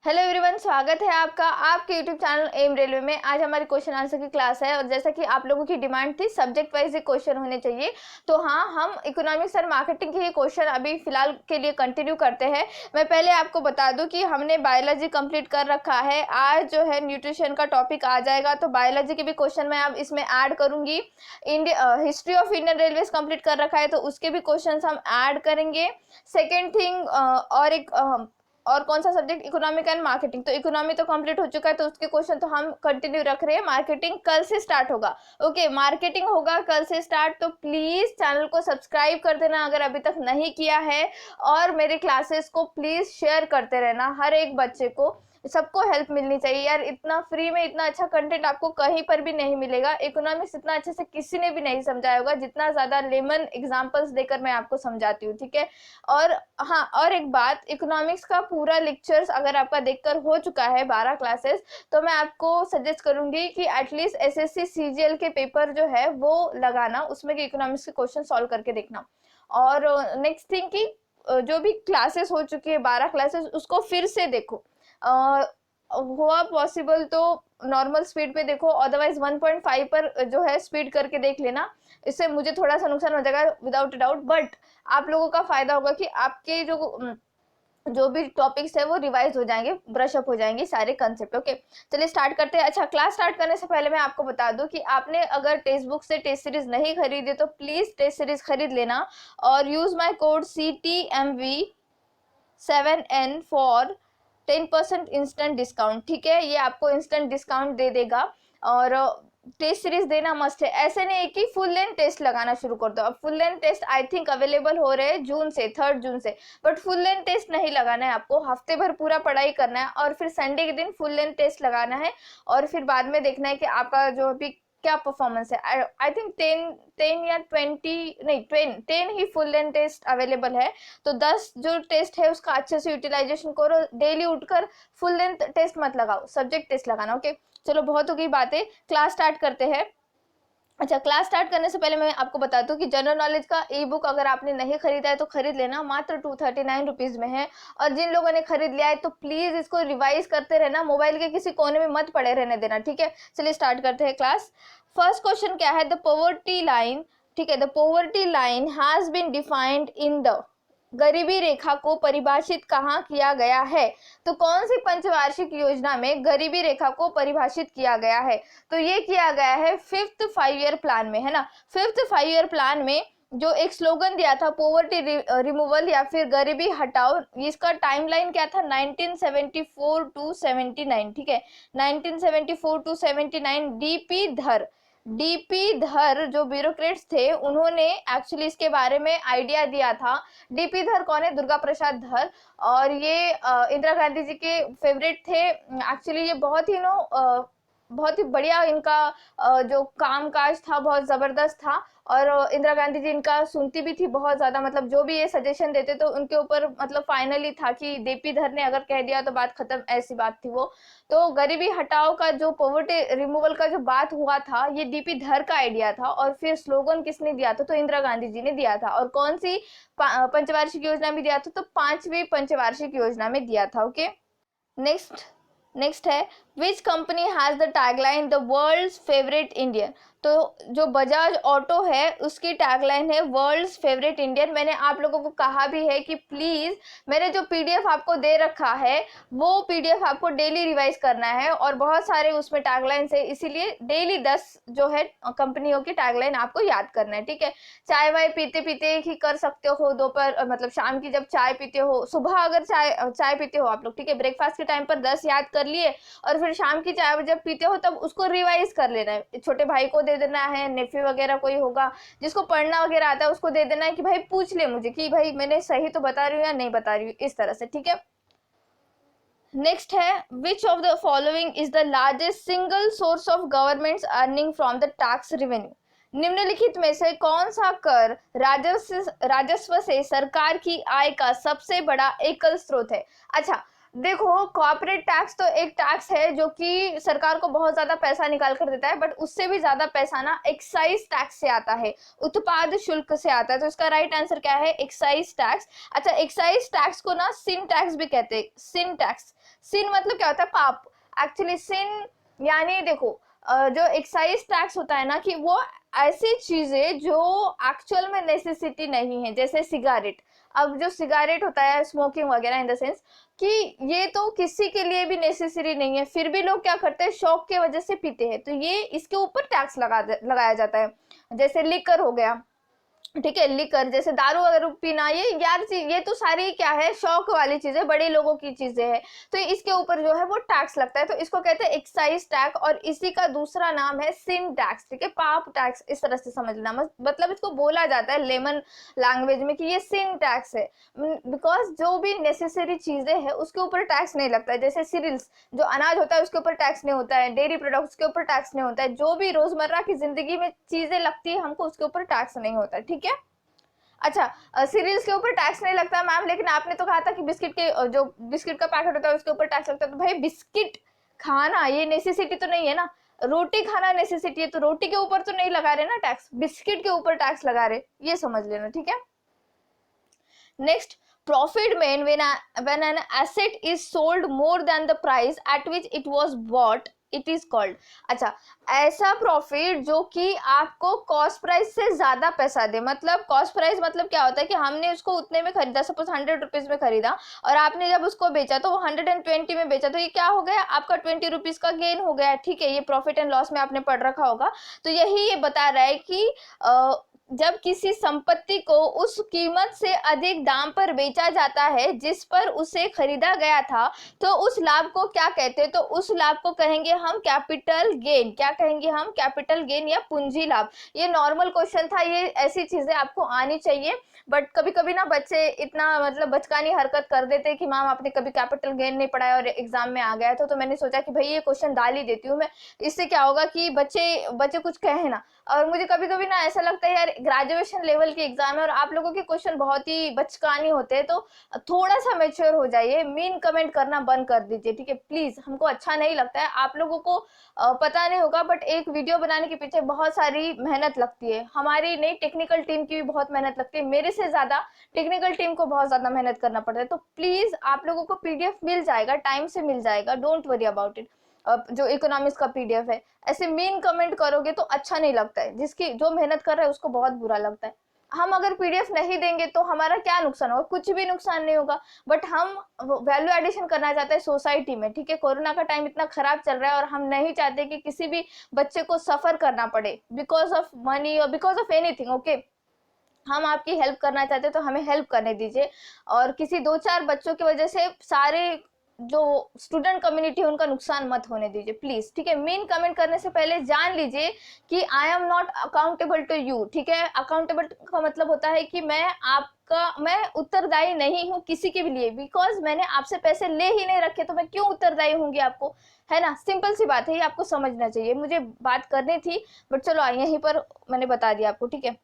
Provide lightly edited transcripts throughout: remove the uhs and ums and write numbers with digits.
Hello everyone, स्वागत है आपका आपके यूट्यूब चैनल एम रेलवे में। आज हमारी क्वेश्चन आंसर की क्लास है और जैसा कि आप लोगों की डिमांड थी सब्जेक्ट वाइज ही क्वेश्चन होने चाहिए, तो हाँ, हम इकोनॉमिक्स और मार्केटिंग के ही क्वेश्चन अभी फिलहाल के लिए कंटिन्यू करते हैं। मैं पहले आपको बता दूं कि हमने बायोलॉजी कंप्लीट कर रखा है। आज जो है न्यूट्रिशन का टॉपिक आ जाएगा, तो बायोलॉजी के भी क्वेश्चन मैं अब इसमें ऐड करूंगी। History of Indian railways complete कर रखा है, तो उसके भी क्वेश्चन हम ऐड करेंगे। सेकेंड थिंग, और कौन सा सब्जेक्ट, इकोनॉमिक एंड मार्केटिंग। तो इकोनॉमी तो कंप्लीट हो चुका है, तो उसके क्वेश्चन तो हम कंटिन्यू रख रहे हैं। मार्केटिंग कल से स्टार्ट होगा। ओके, मार्केटिंग होगा कल से स्टार्ट, तो प्लीज चैनल को सब्सक्राइब कर देना अगर अभी तक नहीं किया है, और मेरे क्लासेस को प्लीज शेयर करते रहना। हर एक बच्चे को, सबको हेल्प मिलनी चाहिए यार। इतना फ्री में इतना अच्छा कंटेंट आपको कहीं पर भी नहीं मिलेगा। इकोनॉमिक्स इतना अच्छे से किसी ने भी नहीं समझाया होगा जितना ज्यादा लेमन एग्जांपल्स देकर मैं आपको समझाती हूँ, ठीक है। और हाँ, और एक बात, इकोनॉमिक्स का पूरा लेक्चर्स अगर आपका देखकर हो चुका है 12 क्लासेस, तो मैं आपको सजेस्ट करूंगी कि एटलीस्ट एसएससी सीजीएल के पेपर जो है वो लगाना, उसमें इकोनॉमिक्स के क्वेश्चन सॉल्व करके देखना। और नेक्स्ट थिंग कि जो भी क्लासेस हो चुकी है 12 क्लासेस, उसको फिर से देखो। हुआ पॉसिबल तो नॉर्मल स्पीड पे देखो, अदरवाइज 1.5 पर जो है स्पीड करके देख लेना। इससे मुझे थोड़ा सा नुकसान हो जाएगा विदाउट डाउट, बट आप लोगों का फायदा होगा कि आपके जो भी टॉपिक्स है वो रिवाइज हो जाएंगे, ब्रश अप हो जाएंगे सारे कंसेप्ट। ओके, चलिए स्टार्ट करते हैं। अच्छा, क्लास स्टार्ट करने से पहले मैं आपको बता दूं कि आपने अगर टेक्स्ट बुक से टेस्ट सीरीज नहीं खरीदी तो प्लीज टेस्ट सीरीज खरीद लेना, और use my code CTMV7N for 10% instant discount, ठीक है। ये आपको इंस्टेंट डिस्काउंट दे देगा। और टेस्ट सीरीज देना मस्ट है। ऐसे नहीं है कि फुल लेंथ टेस्ट लगाना शुरू कर दो। अब full length test I think available हो रहे हैं जून से, 3 जून से, बट फुल लेंथ टेस्ट नहीं लगाना है आपको। हफ्ते भर पूरा पढ़ाई करना है और फिर संडे के दिन फुल लेंथ टेस्ट लगाना है, और फिर बाद में देखना है कि आपका जो भी क्या परफॉर्मेंस है। आई थिंक 10 या 20 नहीं, 10 ही फुल लेंथ टेस्ट अवेलेबल है। तो 10 जो टेस्ट है उसका अच्छे से यूटिलाइजेशन करो। डेली उठकर फुल लेंथ टेस्ट मत लगाओ, सब्जेक्ट टेस्ट लगाना। ओके, चलो बहुत हो गई बातें, क्लास स्टार्ट करते हैं। अच्छा, क्लास स्टार्ट करने से पहले मैं आपको बता दूं कि जनरल नॉलेज का ई बुक अगर आपने नहीं खरीदा है तो खरीद लेना, मात्र 239 रुपीज में है। और जिन लोगों ने खरीद लिया है तो प्लीज इसको रिवाइज करते रहना, मोबाइल के किसी कोने में मत पड़े रहने देना, ठीक है। चलिए स्टार्ट करते हैं क्लास। फर्स्ट क्वेश्चन क्या है, द पॉवर्टी लाइन, ठीक है। The poverty line has been defined in the, गरीबी रेखा को परिभाषित कहाँ किया गया है। तो कौन सी पंचवार्षिक योजना में गरीबी रेखा को परिभाषित किया गया है, तो ये किया गया है 5th 5 ईयर प्लान में, है ना। 5th 5 ईयर प्लान में जो एक स्लोगन दिया था, पोवर्टी रिमूवल या फिर गरीबी हटाओ, इसका टाइमलाइन क्या था, 1974 टू 79, ठीक है। 1974 टू 79। डीपी धर जो ब्यूरोक्रेट्स थे उन्होंने एक्चुअली इसके बारे में आइडिया दिया था। डीपी धर कौन है, दुर्गा प्रसाद धर, और ये इंदिरा गांधी जी के फेवरेट थे। एक्चुअली ये बहुत ही बहुत ही बढ़िया इनका जो काम काज था बहुत जबरदस्त था, और इंदिरा गांधी जी इनका सुनती भी थी बहुत ज्यादा। मतलब जो भी ये सजेशन देते तो उनके ऊपर मतलब फाइनली था कि डीपी धर ने अगर कह दिया तो बात खत्म, ऐसी बात थी वो। तो गरीबी हटाओ का जो पॉवर्टी रिमूवल का जो बात हुआ था, ये डीपी धर का आइडिया था। और फिर स्लोगन किसने दिया था, तो इंदिरा गांधी जी ने दिया था। और कौन सी पंचवार्षिक योजना में दिया था, तो 5वीं पंचवार्षिक योजना में दिया था। ओके, नेक्स्ट है, which company has the tagline the world's favourite Indian. तो जो बजाज ऑटो है उसकी टैगलाइन है वर्ल्ड्स फेवरेट इंडियन। मैंने आप लोगों को कहा भी है कि प्लीज मैंने जो पीडीएफ आपको दे रखा है वो पीडीएफ आपको डेली रिवाइज करना है, और बहुत सारे उसमें टैगलाइंस है, इसीलिए डेली 10 जो है कंपनियों की टैगलाइन आपको याद करना है, ठीक है। चाय वाय पीते पीते ही कर सकते हो, दोपहर मतलब शाम की जब चाय पीते हो, सुबह अगर चाय पीते हो आप लोग, ठीक है, ब्रेकफास्ट के टाइम पर 10 याद कर लिए, और फिर शाम की चाय जब पीते हो तब उसको रिवाइज कर लेना है। छोटे भाई को दे देना है, नेफ्यू वगैरह कोई होगा जिसको पढ़ना वगैरह आता है उसको दे देना है कि भाई पूछ ले मुझे कि भाई मैंने सही तो बता रही हूँ या नहीं बता रही हूँ, इस तरह से, ठीक है। नेक्स्ट है, विच of the following is the largest single source of government earning from the tax revenue. निम्नलिखित में से कौन सा कर राजस्व से सरकार की आय का सबसे बड़ा एकल स्रोत है। अच्छा, देखो कॉर्पोरेट टैक्स तो एक टैक्स है जो कि सरकार को बहुत ज्यादा पैसा निकाल कर देता है, बट उससे भी ज्यादा पैसा ना एक्साइज टैक्स से आता है, उत्पाद शुल्क से आता है। तो इसका राइट आंसर क्या है? Excise tax. अच्छा, एक्साइज टैक्स को ना सिन टैक्स भी कहते हैं। सिन टैक्स, सिन मतलब क्या होता है? पाप। एक्चुअली सिन यानी देखो जो एक्साइज टैक्स होता है ना कि वो ऐसी चीजें जो एक्चुअल में नेसेसिटी नहीं है, जैसे सिगारेट। अब जो सिगारेट होता है, स्मोकिंग वगैरह, इन द सेंस कि ये तो किसी के लिए भी नेसेसरी नहीं है, फिर भी लोग क्या करते हैं, शौक के वजह से पीते हैं, तो ये इसके ऊपर टैक्स लगाया जाता है। जैसे लिकर हो गया, ठीक है, लिकर जैसे दारू वगैरह पीना, ये यार ये तो सारी क्या है, शौक वाली चीजें, बड़े लोगों की चीजें हैं, तो इसके ऊपर जो है वो टैक्स लगता है, तो इसको कहते हैं एक्साइज टैक्स, और इसी का दूसरा नाम है सिन टैक्स, ठीक है, पाप टैक्स, इस तरह से समझ लेना। मतलब इसको बोला जाता है लेमन लैंग्वेज में कि ये सिन टैक्स है, बिकॉज जो भी नेसेसरी चीजें हैं उसके ऊपर टैक्स नहीं लगता है। जैसे सीरियल्स, जो अनाज होता है उसके ऊपर टैक्स नहीं होता है, डेयरी प्रोडक्ट्स के ऊपर टैक्स नहीं होता है, जो भी रोजमर्रा की जिंदगी में चीजें लगती है हमको, उसके ऊपर टैक्स नहीं होता है, ठीक है। अच्छा, सीरियल्स के ऊपर टैक्स नहीं लगता मैम, लेकिन आपने तो कहा था कि बिस्किट के जो बिस्किट का पैकेट होता है उसके ऊपर टैक्स लगता है, तो भाई बिस्किट खाना ये नेसेसिटी तो नहीं है ना, रोटी खाना नेसेसिटी है, तो रोटी के ऊपर तो नहीं लगा रहे ना टैक्स, बिस्किट के ऊपर टैक्स लगा रहे, ये समझ लेना, ठीक है। Next, profit made when an asset is sold more than the price at which it was bought, it is called। अच्छा, ऐसा प्रॉफिट जो कि आपको कॉस्ट प्राइस से ज्यादा पैसा दे। मतलब कॉस्ट प्राइस मतलब क्या होता है कि हमने उसको उतने में खरीदा, सपोज 100 रुपीज में खरीदा, और आपने जब उसको बेचा तो वो 120 में बेचा, तो ये क्या हो गया, आपका 20 रुपीज का गेन हो गया, ठीक है। ये प्रॉफिट एंड लॉस में आपने पढ़ रखा होगा। तो यही ये बता रहा है कि जब किसी संपत्ति को उस कीमत से अधिक दाम पर बेचा जाता है जिस पर उसे खरीदा गया था, तो उस लाभ को क्या कहते हैं? तो उस लाभ को कहेंगे हम कैपिटल गेन। क्या कहेंगे हम? कैपिटल गेन या पूंजी लाभ। ये नॉर्मल क्वेश्चन था, ये ऐसी चीजें आपको आनी चाहिए, बट कभी कभी ना बच्चे इतना मतलब बचकानी हरकत कर देते हैं कि मैम आपने कभी कैपिटल गेन नहीं पढ़ाया और एग्जाम में आ गया था, तो मैंने सोचा कि भाई ये क्वेश्चन डाल ही देती हूँ मैं, इससे क्या होगा कि बच्चे कुछ कहे ना। और मुझे कभी कभी ना ऐसा लगता है यार, ग्रेजुएशन लेवल के एग्जाम है और आप लोगों के क्वेश्चन बहुत ही बचकानी होते हैं, तो थोड़ा सा मेच्योर हो जाइए, मीन कमेंट करना बंद कर दीजिए, ठीक है प्लीज। हमको अच्छा नहीं लगता है, आप लोगों को पता नहीं होगा, बट एक वीडियो बनाने के पीछे बहुत सारी मेहनत लगती है, हमारी नहीं टेक्निकल टीम की भी बहुत मेहनत लगती है, मेरे से ज्यादा टेक्निकल टीम को बहुत ज्यादा मेहनत करना पड़ता है। तो प्लीज आप लोगों को पीडीएफ मिल जाएगा, टाइम से मिल जाएगा, डोंट वरी अबाउट इट। जो इकोनॉमिक्स का पीडीएफ है, ऐसे मीन कमेंट करोगे तो अच्छा नहीं लगता है, जिसकी जो मेहनत कर रहा है उसको बहुत बुरा लगता है। हम अगर पीडीएफ नहीं देंगे तो हमारा क्या नुकसान होगा? कुछ भी नुकसान नहीं होगा, बट हम वैल्यू एडिशन करना चाहते हैं सोसाइटी में, ठीक है। कोरोना का टाइम इतना खराब चल रहा है और हम नहीं चाहते कि किसी भी बच्चे को सफर करना पड़े बिकॉज ऑफ मनी और बिकॉज ऑफ एनीथिंग, ओके। हम आपकी हेल्प करना चाहते हैं तो हमें हेल्प करने दीजिए, और किसी 2-4 बच्चों की वजह से सारे जो स्टूडेंट कम्युनिटी है उनका नुकसान मत होने दीजिए प्लीज, ठीक है। मेन कमेंट करने से पहले जान लीजिए कि I am not accountable to you, ठीक है। अकाउंटेबल का मतलब होता है कि मैं उत्तरदायी नहीं हूँ किसी के भी लिए, बिकॉज मैंने आपसे पैसे ले ही नहीं रखे, तो मैं क्यों उत्तरदायी होंगी आपको, है ना। सिंपल सी बात है, ये आपको समझना चाहिए। मुझे बात करनी थी बट चलो यहीं पर मैंने बता दिया आपको, ठीक है।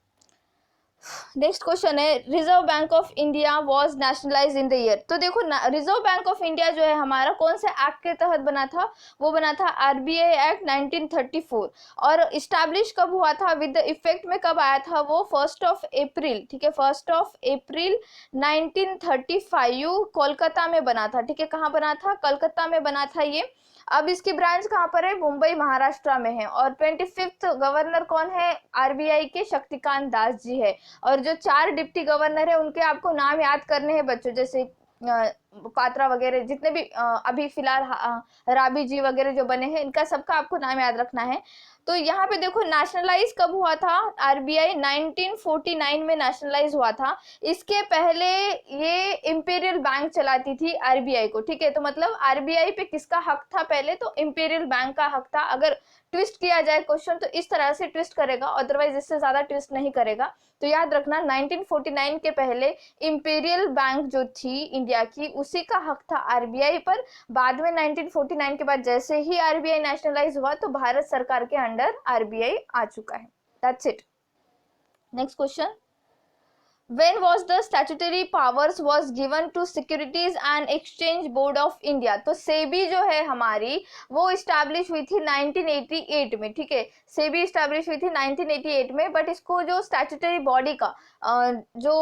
नेक्स्ट क्वेश्चन है, reserve bank of India was nationalise in the year. तो देखो रिजर्व बैंक ऑफ इंडिया जो है हमारा कौन से एक्ट के तहत बना था? वो बना था आरबीआई एक्ट 1934। और इस्टेब्लिश कब हुआ था, विद द इफेक्ट में कब आया था वो? 1 अप्रैल, ठीक है, 1 अप्रैल 1935 कोलकाता में बना था, ठीक है। कहाँ बना था? कलकत्ता में बना था ये। अब इसकी ब्रांच कहाँ पर है? मुंबई महाराष्ट्र में है। और 25th गवर्नर कौन है आरबीआई के? शक्तिकांत दास जी है। और जो 4 डिप्टी गवर्नर है उनके आपको नाम याद करने हैं बच्चों, जैसे पात्रा वगैरह जितने भी अभी फिलहाल राबी जी वगैरह जो बने हैं, इनका सबका आपको नाम याद रखना है। तो यहाँ पे देखो नेशनलाइज कब हुआ था आरबीआई? 1949 में नेशनलाइज हुआ था। इसके पहले ये इंपीरियल बैंक चलाती थी आरबीआई को, ठीक है। तो मतलब आरबीआई पे किसका हक था पहले? तो इंपीरियल बैंक का हक था। अगर ट्विस्ट किया जाए क्वेश्चन तो इस तरह से ट्विस्ट करेगा, अदरवाइज इससे ज्यादा ट्विस्ट नहीं करेगा। तो याद रखना 1949 के पहले इंपीरियल बैंक जो थी इंडिया की, उसी का हक था आरबीआई पर। बाद में 1949 के बाद जैसे ही आरबीआई नेशनलाइज हुआ तो भारत सरकार के अंडर आरबीआई आ चुका है। That's it. Next question, When was the statutory powers was given to Securities and Exchange Board of India? तो सेबी जो है हमारी वो इस्टेब्लिश हुई थी 1988 में, ठीक है, सेबी इस्टेब्लिश हुई थी 1988 में, बट इसको जो स्टैट्यूटरी बॉडी का जो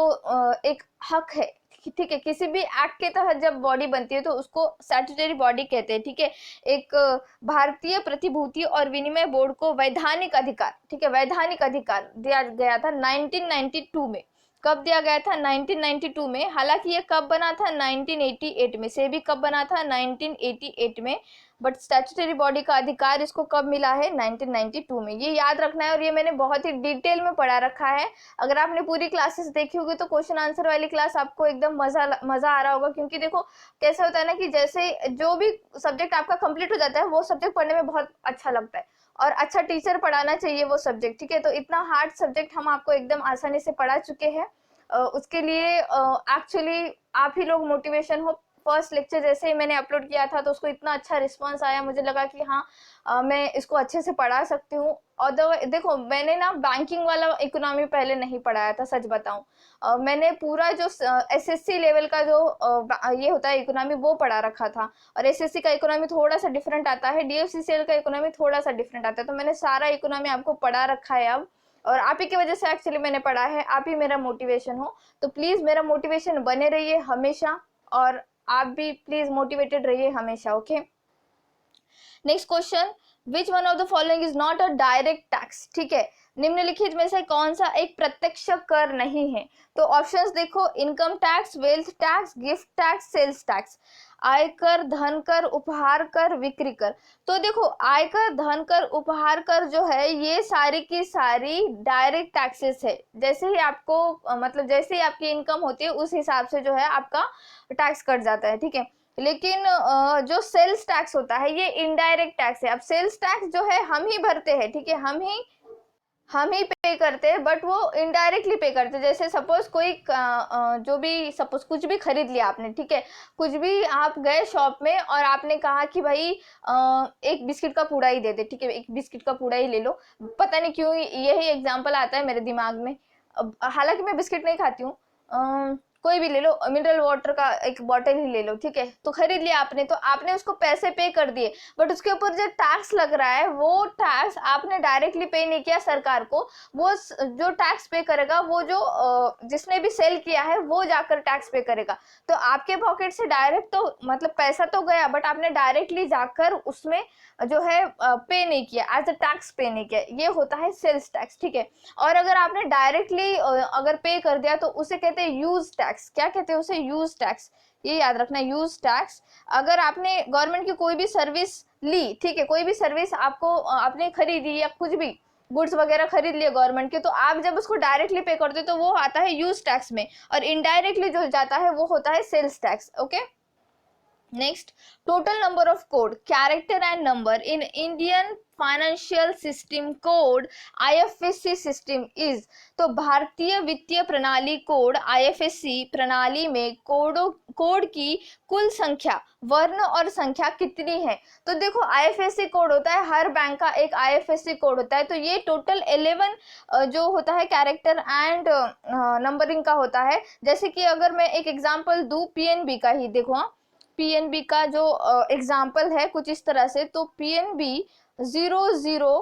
एक हक है, ठीक है, किसी भी एक्ट के तहत जब बॉडी बनती है तो उसको स्टैट्यूटरी बॉडी कहते हैं, ठीक है। एक भारतीय प्रतिभूति और विनिमय बोर्ड को वैधानिक अधिकार, ठीक है, वैधानिक अधिकार दिया गया था 1992 में। कब दिया गया था? 1992 में। हालांकि ये कब बना था? 1988 में। सेबी कब बना था? 1988 में। बट स्टैट्यूटरी बॉडी का अधिकार इसको कब मिला है? 1992 में। ये याद रखना है, और ये मैंने बहुत ही डिटेल में पढ़ा रखा है। अगर आपने पूरी क्लासेस देखी होगी तो क्वेश्चन आंसर वाली क्लास आपको एकदम मजा आ रहा होगा, क्योंकि देखो कैसा होता है ना कि जैसे जो भी सब्जेक्ट आपका कंप्लीट हो जाता है वो सब्जेक्ट पढ़ने में बहुत अच्छा लगता है, और अच्छा टीचर पढ़ाना चाहिए वो सब्जेक्ट, ठीक है। तो इतना हार्ड सब्जेक्ट हम आपको एकदम आसानी से पढ़ा चुके हैं। उसके लिए एक्चुअली आप ही लोग मोटिवेशन हो। फर्स्ट लेक्चर जैसे ही मैंने अपलोड किया था तो उसको इतना अच्छा रिस्पांस आया, मुझे लगा कि हाँ मैं इसको अच्छे से पढ़ा सकती हूँ। और देखो मैंने ना बैंकिंग वाला इकोनॉमी पहले नहीं पढ़ाया था, सच बताऊं। मैंने पूरा जो एसएससी लेवल का जो ये होता है इकोनॉमी वो पढ़ा रखा था, और एसएससी का इकोनॉमी थोड़ा सा डिफरेंट आता है, डीएफसीसीएल का इकोनॉमी थोड़ा सा डिफरेंट आता है। तो मैंने सारा इकोनॉमी आपको पढ़ा रखा है अब, और आप ही की वजह से एक्चुअली मैंने पढ़ा है, आप ही मेरा मोटिवेशन हो। तो प्लीज मेरा मोटिवेशन बने रहिए हमेशा, और आप भी प्लीज मोटिवेटेड रहिए हमेशा, okay. Next question, which one of the following is not a direct tax? ठीक है, निम्नलिखित में से कौन सा एक प्रत्यक्ष कर नहीं है? तो ऑप्शंस देखो, income tax, wealth tax, gift tax, sales tax. आयकर, धन कर, उपहार कर, बिक्री कर। तो देखो आयकर, धन कर, उपहार कर जो है ये सारी की सारी डायरेक्ट टैक्सेस है। जैसे ही आपको मतलब जैसे ही आपकी इनकम होती है उस हिसाब से जो है आपका टैक्स कट जाता है, ठीक है। लेकिन जो सेल्स टैक्स होता है ये इनडायरेक्ट टैक्स है। अब सेल्स टैक्स जो है हम ही भरते हैं, ठीक है, हम ही पे करते हैं, बट वो इनडायरेक्टली पे करते हैं। जैसे सपोज कोई जो भी सपोज कुछ भी खरीद लिया आपने, ठीक है, कुछ भी आप गए शॉप में और आपने कहा कि भाई एक बिस्किट का पूड़ा ही दे दे, ठीक है, एक बिस्किट का पूड़ा ही ले लो। पता नहीं क्यों यही एग्जाम्पल आता है मेरे दिमाग में। हालांकि मैं बिस्किट नहीं खाती हूँ, कोई भी ले लो, मिनरल वाटर का एक बॉटल ही ले लो, ठीक है। तो खरीद लिया आपने, तो आपने उसको पैसे पे कर दिए, बट उसके ऊपर जो टैक्स लग रहा है वो टैक्स आपने डायरेक्टली पे नहीं किया सरकार को। वो जो टैक्स पे करेगा वो जो जिसने भी सेल किया है वो जाकर टैक्स पे करेगा। तो आपके पॉकेट से डायरेक्ट तो मतलब पैसा तो गया, बट आपने डायरेक्टली जाकर उसमें जो है पे नहीं किया, एज अ टैक्स पे नहीं किया। ये होता है सेल्स टैक्स, ठीक है। और अगर आपने डायरेक्टली अगर पे कर दिया तो उसे कहते हैं यूज टैक्स। क्या कहते हैं उसे? Use tax. ये याद रखना, यूज टैक्स। अगर आपने गवर्नमेंट की कोई भी सर्विस ली, ठीक है, कोई भी सर्विस आपको आपने खरीदी या कुछ भी गुड्स वगैरह खरीद लिए गवर्नमेंट के, तो आप जब उसको डायरेक्टली पे करते हो तो वो आता है यूज टैक्स में, और इनडायरेक्टली जो जाता है वो होता है sales tax, okay. Next, total number of code, character and number in Indian Financial System Code IFSC system is। तो भारतीय वित्तीय प्रणाली कोड IFSC प्रणाली में कोड की कुल संख्या, वर्ण और संख्या कितनी है? तो देखो IFSC कोड होता है, हर बैंक का एक IFSC कोड होता है। तो ये टोटल 11 जो होता है कैरेक्टर एंड नंबरिंग का होता है। जैसे कि अगर मैं एक एग्जांपल दूं PNB का ही, देखो पीएनबी का जो एग्जाम्पल है कुछ इस तरह से। तो PNB 00,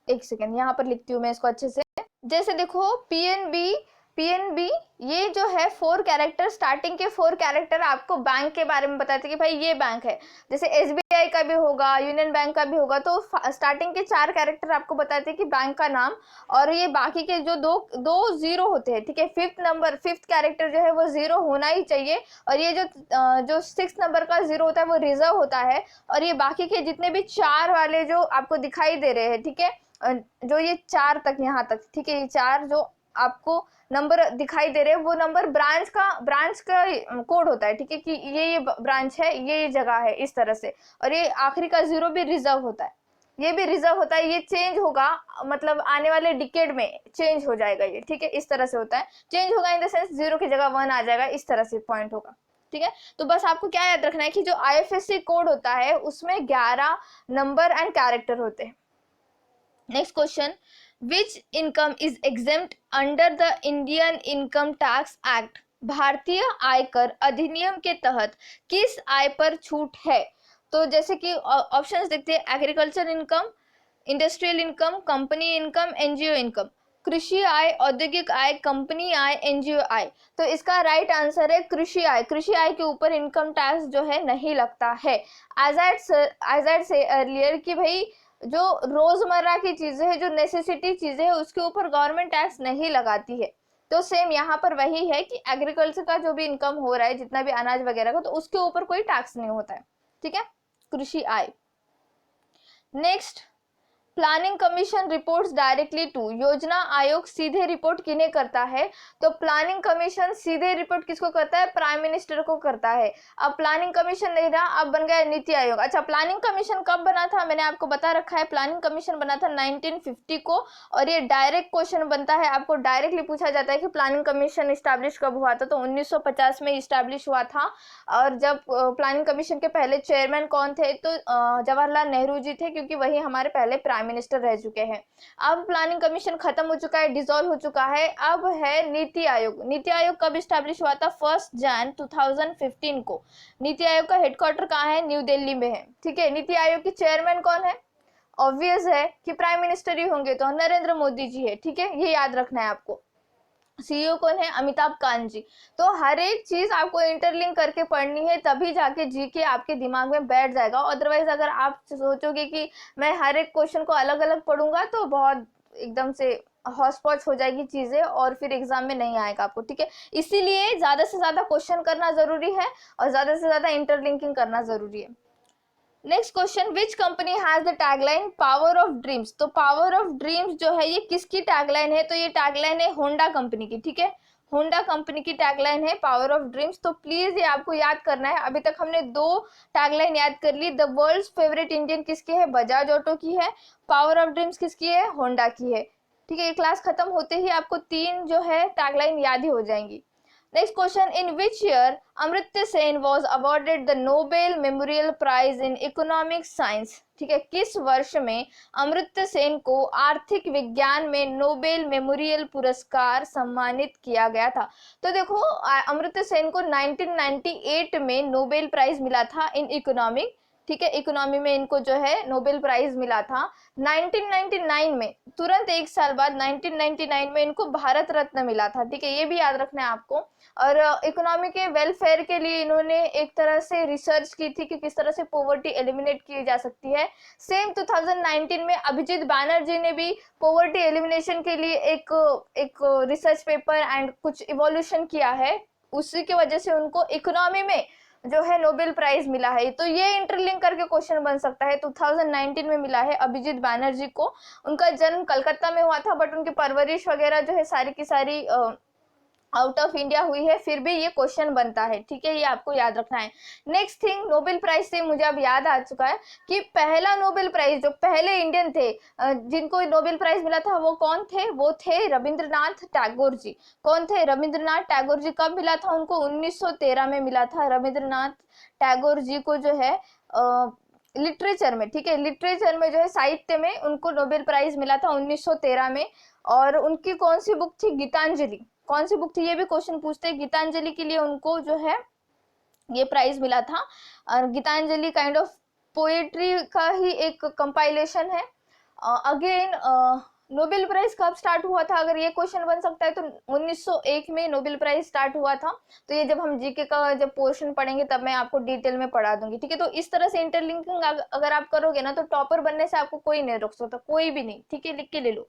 एक सेकेंड यहाँ पर लिखती हूँ मैं इसको अच्छे से। जैसे देखो पीएनबी ये जो है 4 कैरेक्टर, स्टार्टिंग के 4 कैरेक्टर आपको बैंक के बारे में बताते हैं कि भाई ये बैंक है। जैसे SBI का भी होगा, यूनियन बैंक का भी होगा, तो स्टार्टिंग के 4 कैरेक्टर आपको बताते हैं कि बैंक का नाम, और ये बाकी के जो दो जीरो होते हैं, ठीक है। फिफ्थ कैरेक्टर जो है वो 0 होना ही चाहिए, और ये जो 6 नंबर का 0 होता है वो रिजर्व होता है। और ये बाकी के जितने भी 4 वाले जो आपको दिखाई दे रहे हैं, ठीक है, जो ये 4 तक यहाँ तक, ठीक है, ये 4 जो आपको नंबर दिखाई दे रहे हैं वो नंबर ब्रांच का कोड होता है, ठीक है, कि ये ब्रांच है, ये जगह है, इस तरह से। और ये आखिरी का 0 भी रिजर्व होता है, ये भी रिजर्व होता है। ये चेंज होगा, मतलब आने वाले डिकेड में चेंज हो जाएगा ये, ठीक है, इस तरह से होता है। चेंज होगा इन द सेंस 0 की जगह 1 आ जाएगा, इस तरह से पॉइंट होगा, ठीक है। तो बस आपको क्या याद रखना है कि जो IFSC कोड होता है उसमें 11 नंबर एंड कैरेक्टर होते हैं। Next question, which income is exempt under the Indian income tax act, भारतीय आयकर अधिनियम के तहत किस आय पर छूट है? तो जैसे कि ऑप्शंस देखते हैं, agriculture income, industrial income, company income, NGO income. कृषि आय, औद्योगिक आय, कंपनी आय, एनजीओ आय। तो इसका राइट आंसर है कृषि आय। कृषि आय के ऊपर इनकम टैक्स जो है नहीं लगता है। एज आई से अर्लियर कि भाई जो रोजमर्रा की चीजें हैं, जो नेसेसिटी चीजें हैं, उसके ऊपर गवर्नमेंट टैक्स नहीं लगाती है। तो सेम यहाँ पर वही है कि एग्रीकल्चर का जो भी इनकम हो रहा है, जितना भी अनाज वगैरह का, तो उसके ऊपर कोई टैक्स नहीं होता है। ठीक है, कृषि आय। Next, planning commission reports directly to, योजना आयोग सीधे रिपोर्ट किन्हें करता है? तो प्लानिंग कमीशन सीधे रिपोर्ट किसको करता है? प्राइम मिनिस्टर को करता है। अब प्लानिंग कमीशन नहीं रहा, अब बन गया नीति आयोग। अच्छा, प्लानिंग कमीशन कब बना था? मैंने आपको बता रखा है, प्लानिंग कमीशन बना था 1950 को। और ये डायरेक्ट क्वेश्चन बनता है, आपको डायरेक्टली पूछा जाता है कि प्लानिंग कमीशन इस्टेब्लिश कब हुआ था? तो 1950 में इस्टेब्लिश हुआ था। और जब प्लानिंग कमीशन के पहले चेयरमैन कौन थे? तो जवाहरलाल नेहरू जी थे, क्योंकि वही हमारे पहले प्राइम मिनिस्टर रह चुके हैं। अब प्लानिंग कमीशन खत्म हो चुका है, डिसॉल्व हो चुका है। अब है नीति आयोग। नीति आयोग कब इस्टेब्लिश हुआ था? 1 जनवरी 2015 को। नीति आयोग का हेडक्वार्टर कहाँ है? न्यू दिल्ली में है। ठीक है, नीति आयोग के चेयरमैन कौन है? ऑब्वियस है कि प्राइम मिनिस्टर ही होंगे, तो नरेंद्र मोदी जी है। ठीक है, ये याद रखना है आपको। सीईओ कौन है? अमिताभ कांत जी। तो हर एक चीज आपको इंटरलिंक करके पढ़नी है, तभी जाके जीके आपके दिमाग में बैठ जाएगा। अदरवाइज अगर आप सोचोगे कि मैं हर एक क्वेश्चन को अलग अलग पढ़ूंगा, तो बहुत एकदम से हौच पौच हो जाएगी चीजें, और फिर एग्जाम में नहीं आएगा आपको। ठीक है, इसीलिए ज्यादा से ज्यादा क्वेश्चन करना जरूरी है, और ज्यादा से ज्यादा इंटरलिंकिंग करना जरूरी है। Next question, which company has the tagline power of dreams? तो पावर ऑफ ड्रीम्स जो है, ये किसकी टैगलाइन है? तो ये टैगलाइन है होंडा कंपनी की। ठीक है, होंडा कंपनी की टैगलाइन है पावर ऑफ ड्रीम्स। तो प्लीज ये आपको याद करना है। अभी तक हमने 2 टैगलाइन याद कर ली। द वर्ल्ड्स फेवरेट इंडियन किसकी है? बजाज ऑटो की है। पावर ऑफ ड्रीम्स किसकी है? होंडा की है। ठीक है, ये क्लास खत्म होते ही आपको 3 जो है टैगलाइन याद ही हो जाएंगी। Next question, in which year Amartya Sen was awarded the Nobel Memorial Prize in Economic Science? ठीक है, किस वर्ष में अमर्त्य सेन को आर्थिक विज्ञान में नोबेल मेमोरियल पुरस्कार सम्मानित किया गया था? तो देखो, अमर्त्य सेन को 1998 में नोबेल प्राइज मिला था इन इकोनॉमिक। ठीक है, इकोनॉमी में इनको जो है नोबेल प्राइज मिला था। 1999 में, तुरंत 1 साल बाद 1999 में इनको भारत रत्न मिला था। ठीक है, ये भी याद रखना है आपको। और इकोनॉमी के वेलफेयर के लिए इन्होंने एक तरह से रिसर्च की थी कि किस तरह से पॉवर्टी एलिमिनेट की जा सकती है। सेम 2019 में अभिजीत बैनर्जी ने भी पॉवर्टी एलिमिनेशन के लिए एक रिसर्च पेपर एंड कुछ इवोल्यूशन किया है। उसी की वजह से उनको इकोनॉमी में जो है नोबेल प्राइज मिला है। तो ये इंटरलिंक करके क्वेश्चन बन सकता है। 2019 में मिला है अभिजीत बैनर्जी को। उनका जन्म कलकत्ता में हुआ था, बट उनकी परवरिश वगैरह जो है सारी की सारी आउट ऑफ इंडिया हुई है, फिर भी ये क्वेश्चन बनता है। ठीक है, ये आपको याद रखना है। नेक्स्ट थिंग, नोबेल प्राइज से मुझे अब याद आ चुका है कि पहला नोबेल प्राइज जो पहले इंडियन थे जिनको नोबेल प्राइज मिला था, वो कौन थे? वो थे रविंद्रनाथ टैगोर जी। कौन थे? रविंद्रनाथ टैगोर जी। कब मिला था उनको? 1913 में मिला था रविंद्रनाथ टैगोर जी को जो है लिटरेचर में। ठीक है, लिटरेचर में जो है साहित्य में उनको नोबेल प्राइज मिला था 1913 में। और उनकी कौन सी बुक थी? गीतांजलि। कौन सी बुक थी? ये भी क्वेश्चन पूछते हैं। गीतांजलि के लिए उनको जो है ये प्राइज मिला था। और गीतांजलि काइंड ऑफ पोएट्री का ही एक कंपाइलेशन है। अगेन नोबेल प्राइज कब स्टार्ट हुआ था? अगर ये क्वेश्चन बन सकता है तो 1901 में नोबेल प्राइज स्टार्ट हुआ था। तो ये जब हम जीके का जब पोर्शन पढ़ेंगे तब मैं आपको डिटेल में पढ़ा दूंगी। ठीक है, तो इस तरह से इंटरलिंकिंग अगर आप करोगे ना, तो टॉपर बनने से आपको कोई नहीं रोक सकता, कोई भी नहीं। ठीक है, लिख के ले लो।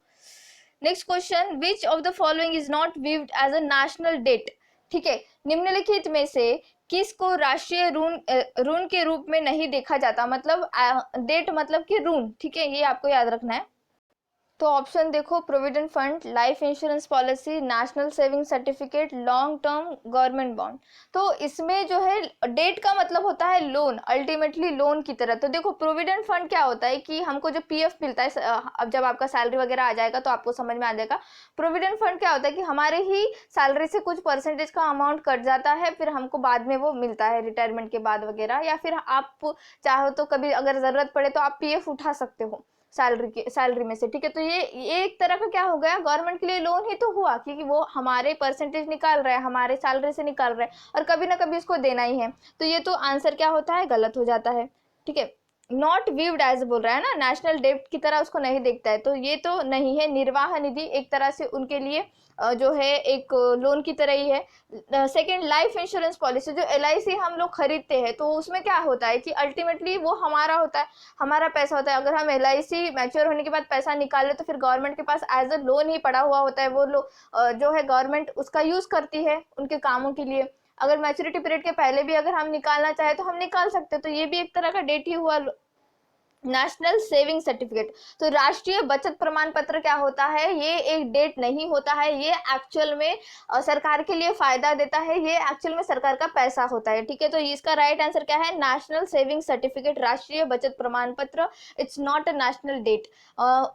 Next question, which of the following is not viewed as a national date? ठीक है, निम्नलिखित में से किसको राष्ट्रीय ऋण के रूप में नहीं देखा जाता? मतलब डेट मतलब कि ऋण। ठीक है, ये आपको याद रखना है। तो ऑप्शन देखो, provident fund, life insurance policy, national saving certificate, long term government bond. तो इसमें जो है डेट का मतलब होता है लोन, अल्टीमेटली लोन की तरह। तो देखो, प्रोविडेंट फंड क्या होता है कि हमको जो पीएफ मिलता है, अब जब आपका सैलरी वगैरह आ जाएगा तो आपको समझ में आ जाएगा। प्रोविडेंट फंड क्या होता है कि हमारे ही सैलरी से कुछ परसेंटेज का अमाउंट कट जाता है, फिर हमको बाद में वो मिलता है रिटायरमेंट के बाद वगैरह, या फिर आप चाहो तो कभी अगर जरूरत पड़े तो आप पीएफ उठा सकते हो। सैलरी में से, ठीक है। तो ये एक तरह का क्या हो गया, गवर्नमेंट के लिए लोन ही तो हुआ, क्योंकि वो हमारे परसेंटेज निकाल रहा है, हमारे सैलरी से निकाल रहा है, और कभी ना कभी उसको देना ही है। तो ये तो आंसर क्या होता है, गलत हो जाता है, ठीक है। नॉट व्यूड एज बोल रहा है ना, नेशनल डेब्ट की तरह उसको नहीं देखता है, तो ये तो नहीं है। निर्वाह निधि एक तरह से उनके लिए जो है एक लोन की तरह ही है। सेकंड, लाइफ इंश्योरेंस पॉलिसी, जो LIC हम लोग खरीदते हैं, तो उसमें क्या होता है कि अल्टीमेटली वो हमारा होता है, हमारा पैसा होता है। अगर हम LIC मैच्योर होने के बाद पैसा निकाले तो फिर गवर्नमेंट के पास एज अ लोन ही पड़ा हुआ होता है, वो लोग जो है गवर्नमेंट उसका यूज करती है उनके कामों के लिए। अगर मैच्योरिटी पीरियड के पहले भी अगर हम निकालना चाहे तो हम निकाल सकते हैं, तो ये भी एक तरह का डेट ही हुआ। नेशनल सेविंग सर्टिफिकेट, तो राष्ट्रीय बचत प्रमाण पत्र क्या होता है, ये एक डेट नहीं होता है, ये एक्चुअल में सरकार के लिए फायदा देता है, ये एक्चुअल में सरकार का पैसा होता है, ठीक है। तो इसका राइट आंसर क्या है, नेशनल सेविंग सर्टिफिकेट, राष्ट्रीय बचत प्रमाण पत्र, it's not a national debt.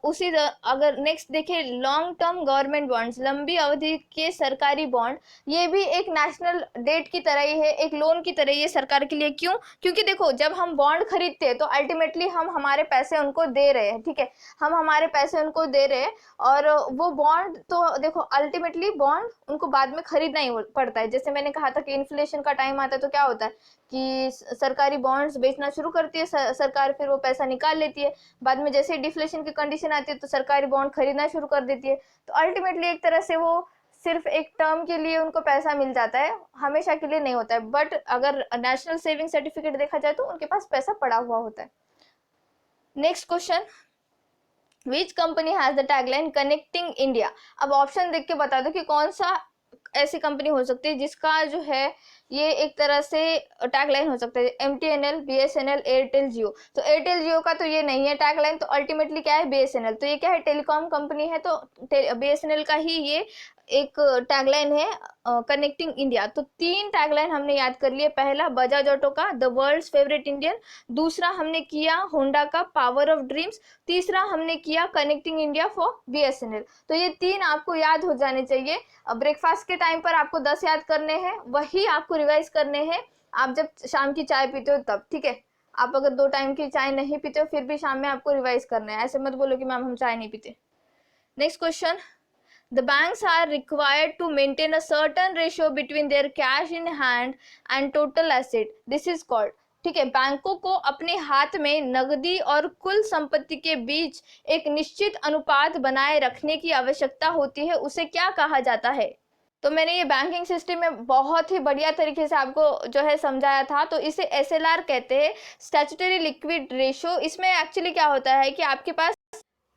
उसी अगर नेक्स्ट देखें, लॉन्ग टर्म गवर्नमेंट बॉन्ड्स, लंबी अवधि के सरकारी बॉन्ड, ये भी एक नेशनल डेट की तरह ही है, एक लोन की तरह ही है सरकार के लिए। क्यों, क्योंकि देखो जब हम बॉन्ड खरीदते हैं तो अल्टीमेटली हम हमारे पैसे उनको दे रहे हैं, ठीक है, हम हमारे पैसे उनको दे रहे हैं, और वो बॉन्ड तो देखो अल्टीमेटली बॉन्ड उनको बाद में खरीदना ही पड़ता है। जैसे मैंने कहा था कि इन्फ्लेशन का टाइम आता है तो क्या होता है कि सरकारी बॉन्ड्स बेचना शुरू करती है सरकार, फिर वो पैसा निकाल लेती है, बाद में जैसे डिफ्लेशन की कंडीशन आती है तो सरकारी बॉन्ड खरीदना शुरू कर देती है। तो अल्टीमेटली एक तरह से वो सिर्फ एक टर्म के लिए उनको पैसा मिल जाता है, हमेशा के लिए नहीं होता है। बट अगर नेशनल सेविंग सर्टिफिकेट देखा जाए तो उनके पास पैसा पड़ा हुआ होता है। Next question, which company has the tagline connecting India. अब ऑप्शन देख के बता दो कि कौन सा ऐसी कंपनी हो सकती है जिसका जो है ये एक तरह से टैगलाइन हो सकता है। MTNL, BSNL, एयरटेल, जियो। तो एयरटेल जियो का तो ये नहीं है टैगलाइन, तो अल्टीमेटली क्या है, BSNL। तो ये क्या है, टेलीकॉम कंपनी है, तो BSNL का ही ये एक टैगलाइन है, कनेक्टिंग इंडिया। तो 3 टैगलाइन हमने याद कर लिए। पहला बजाज ऑटो का द वर्ल्ड्स फेवरेट इंडियन, दूसरा हमने किया होंडा का पावर ऑफ ड्रीम्स, तीसरा हमने किया कनेक्टिंग इंडिया फॉर BSNL। तो ये 3 आपको याद हो जाने चाहिए। ब्रेकफास्ट के टाइम पर आपको 10 याद करने हैं, वही आपको रिवाइज करने हैं आप जब शाम की चाय पीते हो तब, ठीक है। आप अगर 2 टाइम की चाय नहीं पीते हो फिर भी शाम में आपको रिवाइज करना है, ऐसे मत बोलो कि मैम हम चाय नहीं पीते। Next question, the banks are required to maintain a certain ratio between their cash in hand and total asset, this is called, ठीक है। बैंकों को अपने हाथ में नकदी और कुल संपत्ति के बीच एक निश्चित अनुपात बनाए रखने की आवश्यकता होती है, उसे क्या कहा जाता है। तो मैंने ये बैंकिंग सिस्टम में बहुत ही बढ़िया तरीके से आपको जो है समझाया था। तो इसे SLR कहते हैं, स्टैट्यूटरी लिक्विड रेशियो। इसमें एक्चुअली क्या होता है कि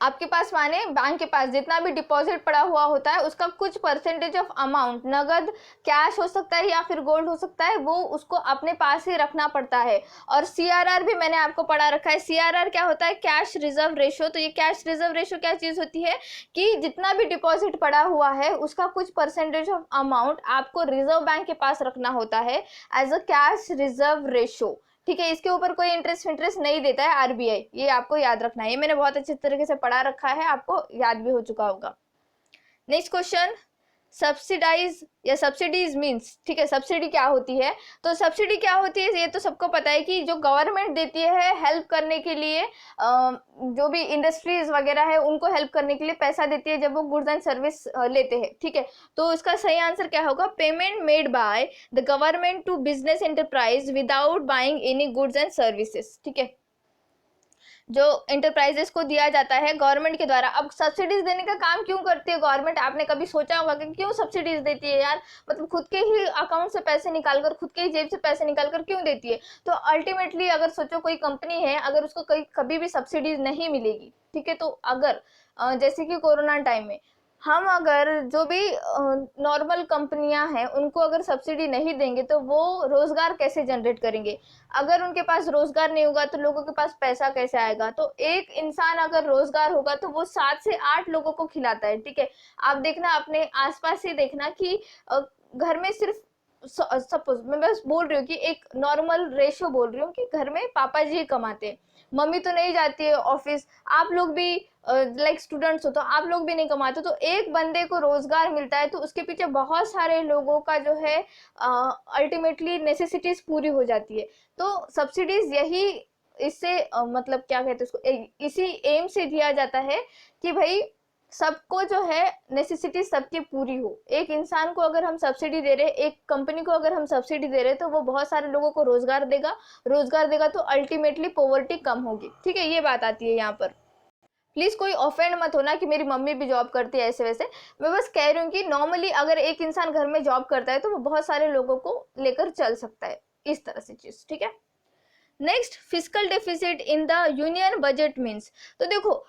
आपके पास माने बैंक के पास जितना भी डिपॉजिट पड़ा हुआ होता है उसका कुछ परसेंटेज ऑफ अमाउंट, नगद, कैश हो सकता है या फिर गोल्ड हो सकता है, वो उसको अपने पास ही रखना पड़ता है। और CRR भी मैंने आपको पढ़ा रखा है। CRR क्या होता है, कैश रिजर्व रेशियो। तो ये कैश रिजर्व रेशियो क्या चीज होती है कि जितना भी डिपॉजिट पड़ा हुआ है उसका कुछ परसेंटेज ऑफ अमाउंट आपको रिजर्व बैंक के पास रखना होता है as a cash reserve ratio, ठीक है। इसके ऊपर कोई इंटरेस्ट नहीं देता है RBI, ये आपको याद रखना है। ये मैंने बहुत अच्छे तरीके से पढ़ा रखा है, आपको याद भी हो चुका होगा। नेक्स्ट क्वेश्चन, सब्सिडाइज या सब्सिडीज मीन्स, ठीक है, सब्सिडी क्या होती है। तो सब्सिडी क्या होती है ये तो सबको पता है कि जो गवर्नमेंट देती है हेल्प करने के लिए, जो भी इंडस्ट्रीज वगैरह है उनको हेल्प करने के लिए पैसा देती है जब वो गुड्स एंड सर्विस लेते हैं, ठीक है। तो इसका सही आंसर क्या होगा, payment made by the government to business enterprise without buying any goods and services, ठीक है, जो एंटरप्राइजेस को दिया जाता है गवर्नमेंट के द्वारा। अब सब्सिडीज देने का काम क्यों करती है गवर्नमेंट, आपने कभी सोचा होगा कि क्यों सब्सिडीज देती है यार, मतलब खुद के ही अकाउंट से पैसे निकालकर, खुद के ही जेब से पैसे निकालकर क्यों देती है। तो अल्टीमेटली अगर सोचो कोई कंपनी है, अगर उसको कभी भी सब्सिडीज नहीं मिलेगी, ठीक है, तो अगर जैसे कि कोरोना टाइम में हम अगर जो भी नॉर्मल कंपनियां हैं उनको अगर सब्सिडी नहीं देंगे तो वो रोजगार कैसे जनरेट करेंगे। अगर उनके पास रोजगार नहीं होगा तो लोगों के पास पैसा कैसे आएगा। तो एक इंसान अगर रोजगार होगा तो वो 7 से 8 लोगों को खिलाता है, ठीक है। आप देखना अपने आसपास ही देखना कि घर में सिर्फ सपोज मैं बस बोल रही हूँ कि एक नॉर्मल रेशियो बोल रही हूँ कि घर में पापा जी कमाते हैं, मम्मी तो नहीं जाती है ऑफिस, आप लोग भी लाइक स्टूडेंट्स हो तो आप लोग भी नहीं कमाते, तो एक बंदे को रोजगार मिलता है तो उसके पीछे बहुत सारे लोगों का जो है अल्टीमेटली नेसेसिटीज पूरी हो जाती है। तो सब्सिडीज यही इससे मतलब क्या कहते हैं उसको, इसी एम से दिया जाता है कि भाई सबको जो है नेसेसिटी सबकी पूरी हो। एक इंसान को अगर हम सब्सिडी दे रहे, एक कंपनी को अगर हम सब्सिडी दे रहे, तो वो बहुत सारे लोगों को रोजगार देगा, रोजगार देगा तो अल्टीमेटली पॉवर्टी कम होगी। ठीक है, ये बात आती है यहाँ पर। प्लीज कोई ऑफेंड मत होना कि मेरी मम्मी भी जॉब करती है ऐसे वैसे, मैं बस कह रही हूँ कि नॉर्मली अगर एक इंसान घर में जॉब करता है तो वो बहुत सारे लोगों को लेकर चल सकता है, इस तरह से चीज। ठीक है, next, fiscal deficit in the union budget means. तो देखो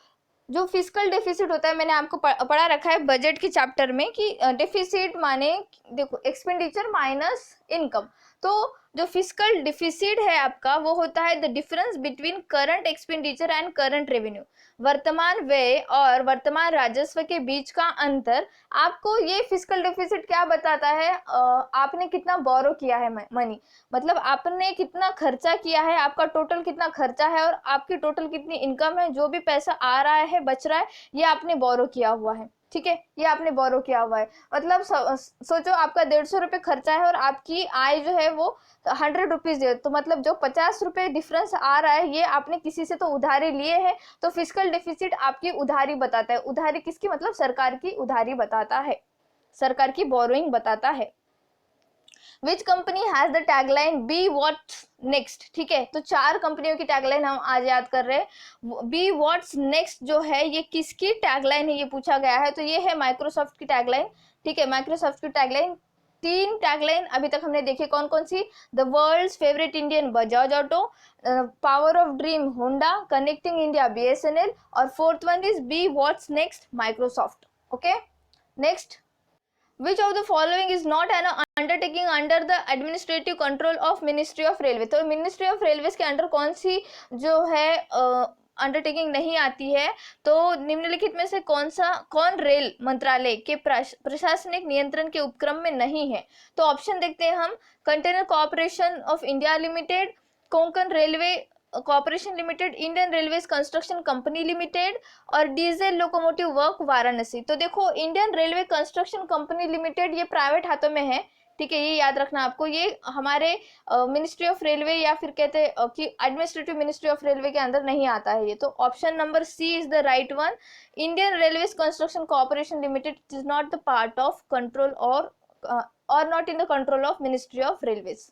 जो फिस्कल डेफिसिट होता है, मैंने आपको पढ़ा रखा है बजट के चैप्टर में कि डेफिसिट माने देखो एक्सपेंडिचर माइनस इनकम। तो जो फिस्कल डिफिसिट है आपका वो होता है the difference between current expenditure and current revenue, वर्तमान व्यय और वर्तमान राजस्व के बीच का अंतर। आपको ये फिस्कल डेफिसिट क्या बताता है, आपने कितना बोरो किया है मनी, मतलब आपने कितना खर्चा किया है, आपका टोटल कितना खर्चा है और आपकी टोटल कितनी इनकम है, जो भी पैसा आ रहा है बच रहा है ये आपने बोरो किया हुआ है। ठीक है, ये आपने बोरो किया हुआ है, मतलब सोचो आपका 150 रुपये खर्चा है और आपकी आय जो है वो 100 रुपीज है, तो मतलब जो 50 रुपये डिफरेंस आ रहा है ये आपने किसी से तो उधारी लिए है। तो फिस्कल डेफिसिट आपकी उधारी बताता है। उधारी किसकी, मतलब सरकार की उधारी बताता है, सरकार की बोरोइंग बताता है। Which company has the tagline be what's next. ठीक है, तो 4 कंपनियों की टैगलाइन हम आज याद कर रहे हैं। बी व्हाट्स नेक्स्ट जो है ये किसकी टैगलाइन है ये पूछा गया है, तो ये है माइक्रोसॉफ्ट की टैगलाइन। ठीक है, माइक्रोसॉफ्ट की टैगलाइन, 3 टैगलाइन अभी तक हमने देखी, कौन कौन सी, the world's favourite Indian Bajaj Auto, power of dream Honda, connecting India BSNL और 4th one is be what's next Microsoft. Okay, next, which of the following is not an undertaking under the administrative control of Ministry of Railway। तो Ministry of Railways के under कौन सी जो है undertaking नहीं आती है, तो निम्नलिखित में से कौन रेल मंत्रालय के प्रशासनिक नियंत्रण के उपक्रम में नहीं है। तो ऑप्शन देखते हैं हम, container corporation of India limited, Konkan railway corporation limited, Indian Railways construction company limited और डीजल लोकोमोटिव वर्क वाराणसी। तो देखो Indian railway construction company limited ये प्राइवेट हाथों में है। ठीक है, ये याद रखना आपको, ये हमारे मिनिस्ट्री ऑफ रेलवे या फिर कहते हैं कि एडमिनिस्ट्रेटिव मिनिस्ट्री ऑफ रेलवे के अंदर नहीं आता है ये। तो option number C is the right one, Indian Railways Construction Corporation Limited is not the part of control और not in the control of Ministry of Railways.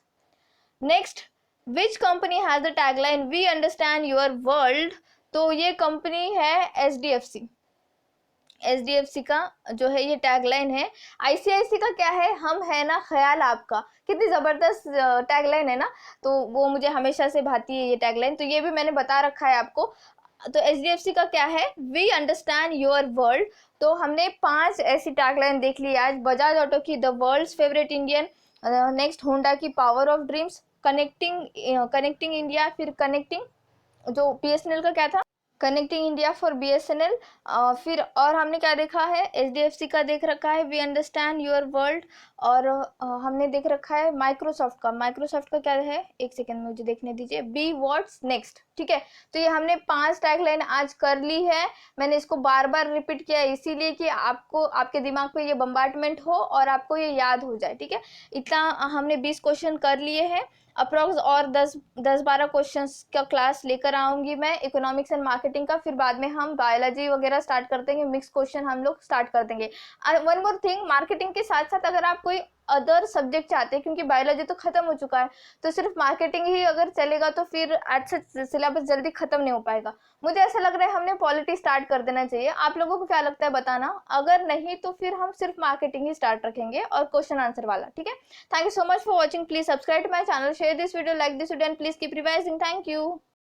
Next, which company has the tagline we understand your world. तो ये company है SDFC। SDFC का जो है ये tagline है। ICICI का क्या है, हम है ना ख्याल आपका, कितनी जबरदस्त टैगलाइन है ना, तो वो मुझे हमेशा से भाती है ये टैगलाइन, तो ये भी मैंने बता रखा है आपको। तो SDFC का क्या है, वी अंडरस्टैंड योर वर्ल्ड। तो हमने 5 ऐसी टैगलाइन देख ली आज, बजाज ऑटो की the world's favourite Indian, next Honda की power of dreams, connecting India, फिर कनेक्टिंग जो BSNL का क्या था, कनेक्टिंग इंडिया फॉर BSNL, फिर और हमने क्या देखा है, SDFC का देख रखा है वी अंडरस्टैंड योर वर्ल्ड, और हमने देख रखा है माइक्रोसॉफ्ट का क्या है, एक सेकेंड मुझे देखने दीजिए, बी व्हाट्स नेक्स्ट। ठीक है, तो ये हमने 5 टैगलाइन आज कर ली है। मैंने इसको बार बार रिपीट किया इसीलिए कि आपको आपके दिमाग पे ये बम्बार्टमेंट हो और आपको ये याद हो जाए। ठीक है, इतना हमने 20 क्वेश्चन कर लिए हैं अप्रॉक्स, और 10-12 क्वेश्चंस का क्लास लेकर आऊंगी मैं इकोनॉमिक्स एंड मार्केटिंग का। फिर बाद में हम बायोलॉजी वगैरह स्टार्ट कर देंगे, मिक्स क्वेश्चन हम लोग स्टार्ट कर देंगे। वन मोर थिंग, मार्केटिंग के साथ साथ अगर आप कोई अदर सब्जेक्ट चाहते हैं, क्योंकि बायोलॉजी तो खत्म हो चुका है, तो सिर्फ मार्केटिंग ही अगर चलेगा तो फिर अच्छा सिलेबस जल्दी खत्म नहीं हो पाएगा। मुझे ऐसा लग रहा है हमने पॉलिटी स्टार्ट कर देना चाहिए। आप लोगों को क्या लगता है बताना, अगर नहीं तो फिर हम सिर्फ मार्केटिंग ही स्टार्ट रखेंगे और क्वेश्चन आंसर वाला। ठीक है, thank you so much for watching, please subscribe to my channel, share this video, like this video and please keep revising. Thank you.